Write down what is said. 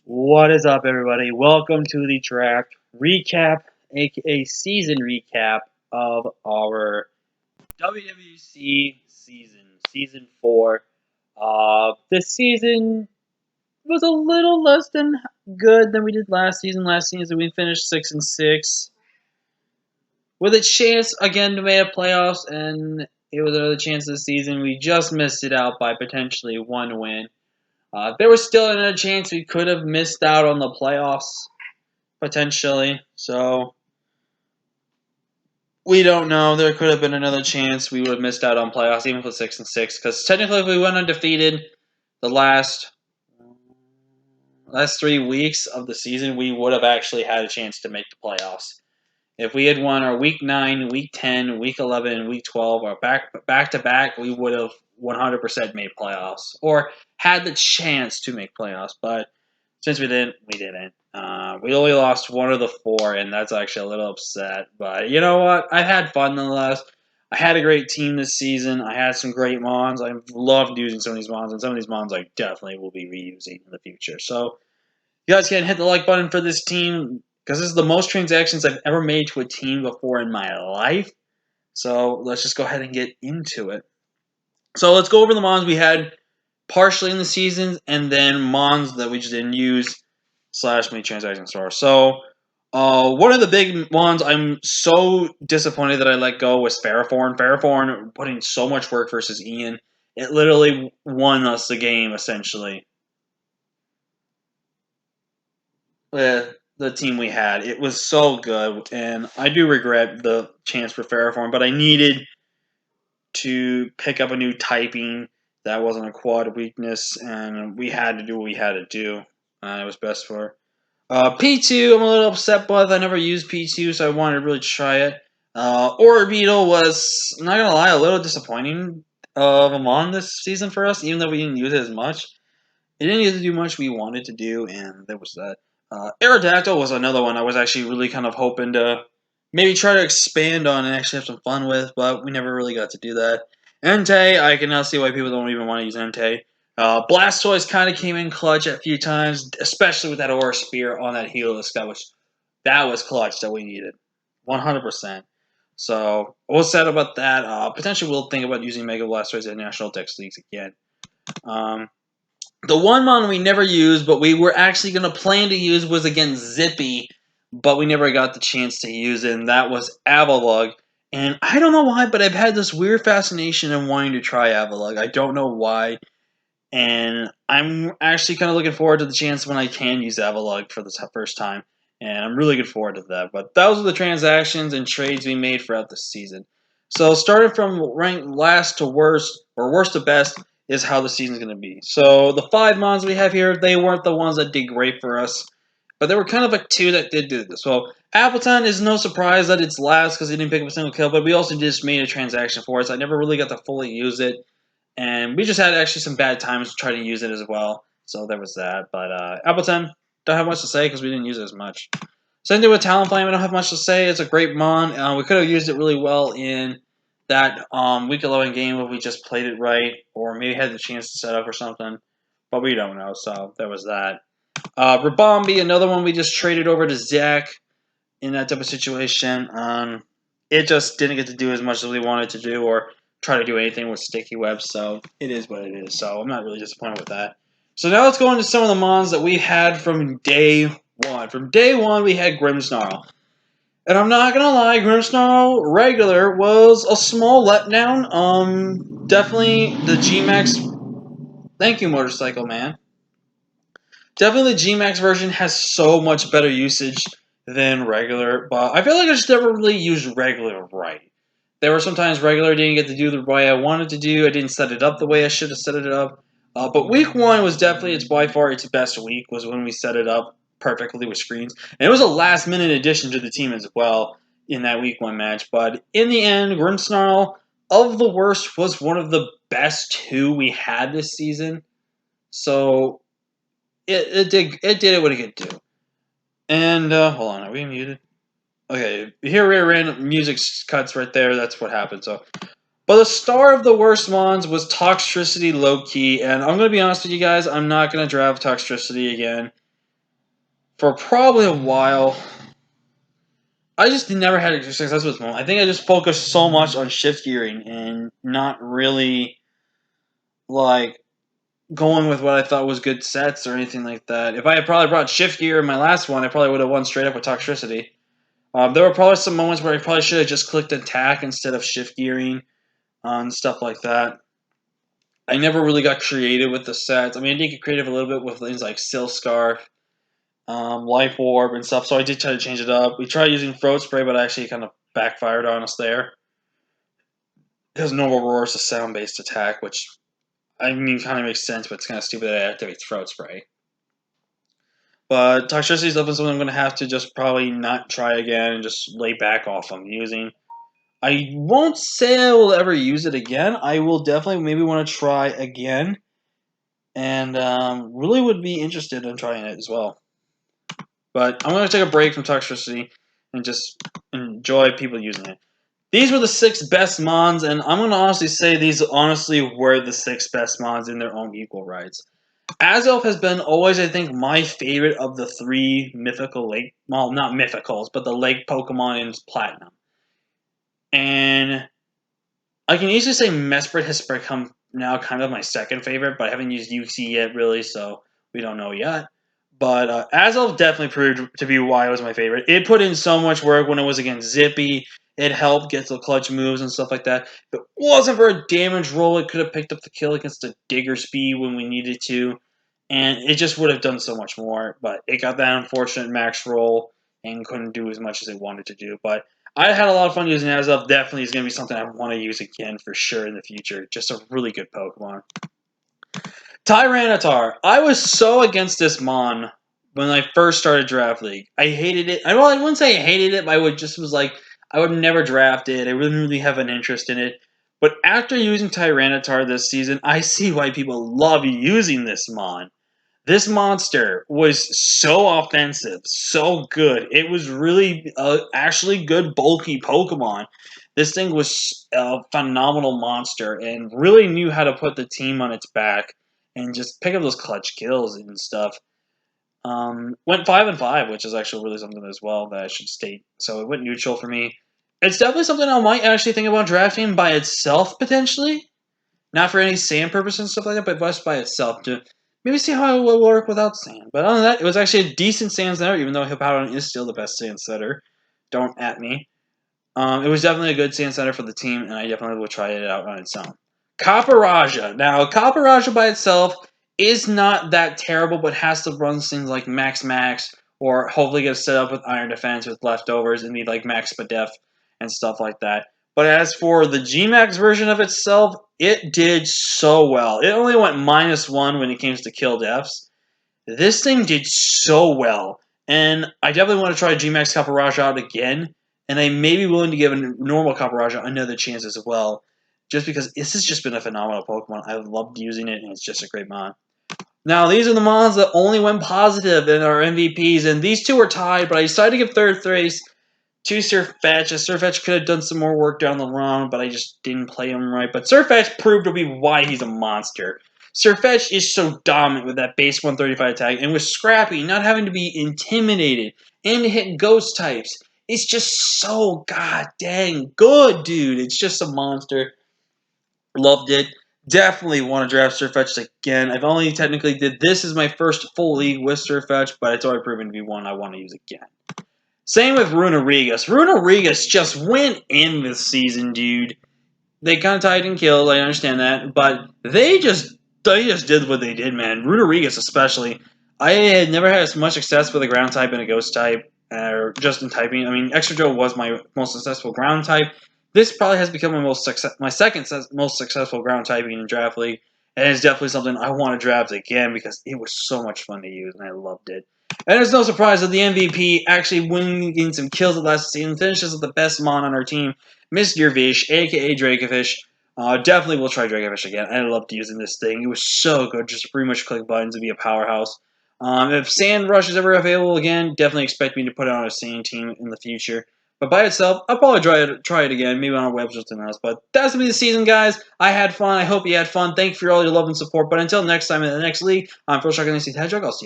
What is up, everybody? Welcome to the draft recap, aka season recap of our WWC season 4. This season was a little less than good than we did last season. Last season we finished 6-6 with a chance again to make a playoffs, and it was another chance this season. We just missed it out by potentially one win. There was still another chance we could have missed out on the playoffs, potentially. So, we don't know. There could have been another chance we would have missed out on playoffs, even for 6-6. Because technically, if we went undefeated the last 3 weeks of the season, we would have actually had a chance to make the playoffs. If we had won our week 9, week 10, week 11, and week 12, or back to back, we would have 100% made playoffs or had the chance to make playoffs. But since we didn't, we didn't. We only lost one of the 4, and that's actually a little upset. But you know what? I had fun nonetheless. I had a great team this season. I had some great mons. I loved using some of these mons, and some of these mons I definitely will be reusing in the future. So you guys can hit the like button for this team because this is the most transactions I've ever made to a team before in my life. So let's just go ahead and get into it. So let's go over the mons we had partially in the season, and then mons that we just didn't use / me transaction store. So one of the big ones I'm so disappointed that I let go was Ferroforn. Ferroforn put in so much work versus Ian. It literally won us the game, essentially. With the team we had. It was so good, and I do regret the chance for Ferroform, but I needed to pick up a new typing that wasn't a quad weakness, and we had to do what we had to do. It was best for P2. I'm a little upset with. I never used P2, so I wanted to really try it. Orbeetle was, I'm not gonna lie, a little disappointing of a mon this season for us, even though we didn't use it as much. It didn't get to do much we wanted to do, and there was that. Aerodactyl was another one I was actually really kind of hoping to maybe try to expand on and actually have some fun with, but we never really got to do that. Entei, I can now see why people don't even want to use Entei. Blastoise kind of came in clutch a few times, especially with that Aura Spear on that Helix. That was clutch that we needed, 100%. So we'll set about that. Potentially, we'll think about using Mega Blastoise in National Dex Leagues again. The one mon we never used, but we were actually going to plan to use was against Zippy, but we never got the chance to use it, and that was Avalugg. And I don't know why, but I've had this weird fascination in wanting to try Avalugg. I don't know why. And I'm actually kind of looking forward to the chance when I can use Avalugg for the first time. And I'm really looking forward to that. But those are the transactions and trades we made throughout the season. So starting from rank last to worst, or worst to best, is how the season's going to be. So the 5 mons we have here, they weren't the ones that did great for us. But there were kind of like 2 that did do this. So Appleton is no surprise that it's last because he didn't pick up a single kill. But we also just made a transaction for it. So I never really got to fully use it. And we just had actually some bad times trying to use it as well. So there was that. But Appleton, don't have much to say because we didn't use it as much. Same thing with Talonflame. I don't have much to say. It's a great mon. We could have used it really well in that week 11 game if we just played it right, or maybe had the chance to set up or something. But we don't know. So there was that. Rabombi, another one we just traded over to Zach in that type of situation. It just didn't get to do as much as we wanted to do, or try to do anything with sticky webs, so it is what it is. So I'm not really disappointed with that. So now let's go into some of the mons that we had from day one. From day one, we had Grimmsnarl. And I'm not gonna lie, Grimmsnarl regular was a small letdown. Definitely the G-Max. Thank you, Motorcycle Man. Definitely the G-Max version has so much better usage than regular, but I feel like I just never really used regular right. There were sometimes regular didn't get to do the way I wanted to do. I didn't set it up the way I should have set it up. But week 1 was definitely by far its best week. Was when we set it up perfectly with screens, and it was a last minute addition to the team as well in that week 1 match. But in the end, Grimmsnarl of the worst was one of the best 2 we had this season. So it did what it could do. And hold on, are we muted? Okay, here we random music cuts right there. That's what happened. So, but the star of the worst mons was Toxtricity low key, and I'm gonna be honest with you guys. I'm not gonna draft Toxtricity again. for probably a while, I just never had success with Mon. I think I just focused so much on shift gearing and not really like going with what I thought was good sets or anything like that. If I had probably brought shift gear in my last one, I probably would have won straight up with Toxicity. There were probably some moments where I probably should have just clicked attack instead of shift gearing and stuff like that. I never really got creative with the sets. I mean, I did get creative a little bit with things like Silk Scarf, Life Orb, and stuff, so I did try to change it up. We tried using Throat Spray, but actually kind of backfired on us there. Because Normal Roar is a sound-based attack, which, I mean, kind of makes sense, but it's kind of stupid that it activates Throat Spray. But Toxicity is definitely something I'm going to have to just probably not try again and just lay back off on using. I won't say I will ever use it again. I will definitely maybe want to try again. And really would be interested in trying it as well. But I'm going to take a break from Toxicity and just enjoy people using it. These were the 6 best mons, and I'm going to honestly say these honestly were the 6 best mons in their own equal rights. Azelf has been always, I think, my favorite of the 3 mythical lake, well, not mythicals, but the lake Pokemon in Platinum. And I can easily say Mesprit has become now kind of my second favorite, but I haven't used UC yet, really, so we don't know yet. But Azelf definitely proved to be why it was my favorite. It put in so much work when it was against Zippy. It helped get the clutch moves and stuff like that. If it wasn't for a damage roll, it could have picked up the kill against the Digger Speed when we needed to. And it just would have done so much more. But it got that unfortunate max roll and couldn't do as much as it wanted to do. But I had a lot of fun using Azelf. Definitely is going to be something I want to use again for sure in the future. Just a really good Pokemon. Tyranitar. I was so against this Mon when I first started Draft League. I hated it. Well, I wouldn't say I hated it, but I would never draft it. I wouldn't really have an interest in it. But after using Tyranitar this season, I see why people love using this Mon. This monster was so offensive, so good. It was really actually good, bulky Pokemon. This thing was a phenomenal monster and really knew how to put the team on its back and just pick up those clutch kills and stuff. Went 5-5, which is actually really something as well that I should state. So it went neutral for me. It's definitely something I might actually think about drafting by itself, potentially. Not for any sand purpose and stuff like that, but just by itself to maybe see how it will work without sand. But other than that, it was actually a decent sand setter, even though Hippowdon is still the best sand setter. Don't at me. It was definitely a good sand setter for the team, and I definitely will try it out on its own. Caparajah. Now, Caparajah by itself is not that terrible, but has to run things like Max Max, or hopefully get set up with Iron Defense with leftovers and need like Max Spadef and stuff like that. But as for the G-Max version of itself, it did so well. It only went -1 when it came to kill deaths. This thing did so well. And I definitely want to try G-Max Caparajah out again. And I may be willing to give a normal Caparajah another chance as well. Just because this has just been a phenomenal Pokemon. I've loved using it, and it's just a great mon. Now, these are the mons that only went positive in our MVPs. And these two were tied, but I decided to give third place to Sirfetch. Sirfetch could have done some more work down the road, but I just didn't play him right. But Sirfetch proved to be why he's a monster. Sirfetch is so dominant with that base 135 attack, and with Scrappy not having to be intimidated and to hit ghost types. It's just so god dang good, dude. It's just a monster. Loved it. Definitely want to draft Sirfetch again. I've only technically did this as my first full league with Sirfetch, but it's already proven to be one I want to use again. Same with Runarigas. Runarigas just went in this season, dude. They kind of tied and killed, I understand that, but they just did what they did, man. Runarigas especially. I had never had as much success with a ground type and a ghost type, or just in typing. I mean, Extra was my most successful ground type. This probably has become my second most successful ground typing in Draft League, and it's definitely something I want to draft again because it was so much fun to use, and I loved it. And it's no surprise that the MVP actually winning some kills at last season finishes with the best mon on our team, Miss Yervish, aka Dracovish. Definitely will try Dracovish again. I loved using this thing. It was so good, just pretty much click buttons and be a powerhouse. If Sand Rush is ever available again, definitely expect me to put it on a Sand team in the future. But by itself, I'll probably try it again, maybe on a web or something else. But that's going to be the season, guys. I had fun. I hope you had fun. Thank you for all your love and support. But until next time in the next league, I'm First Rock and Hedgehog. I'll see you.